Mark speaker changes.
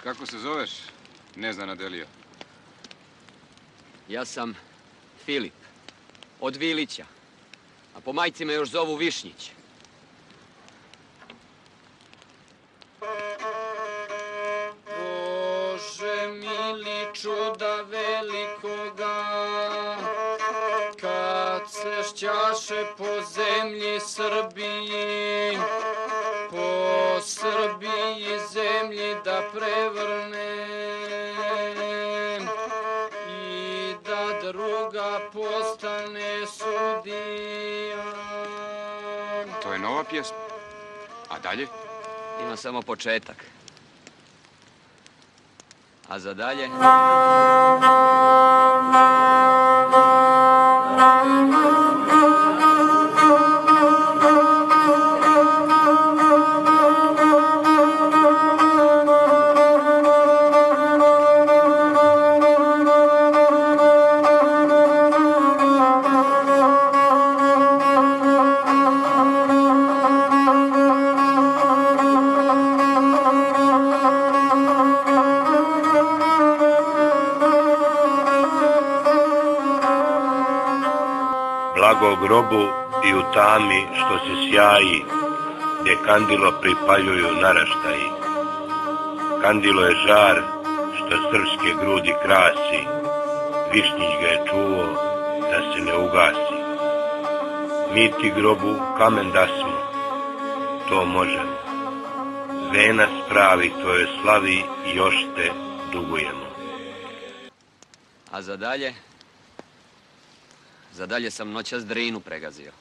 Speaker 1: Kako se zoveš, Neznana Delio?
Speaker 2: Ja sam Filip, od Vilića, a po majci me još zovu Višnjić.
Speaker 3: Bože mili čuda velikoga, kad se šćaše po zemlji Srbiji, po Srbiji zemlji da prevrnem i da druga postane sudija.
Speaker 1: To je nova pjesma. A dalje?
Speaker 2: Ima samo početak. A za dalje...
Speaker 4: Blago grobu i u tami što se sjaji, gdje kandilo pripaljuju naraštaji. Kandilo je žar što srpske grudi krasi, Višnjić ga je čuo da se ne ugasi. Mi ti grobu kamen dasmo, to možemo. Venac pravi tvoje slavi još te dugujemo.
Speaker 2: A za dalje... Za dalje sam noćas Drinu pregazio.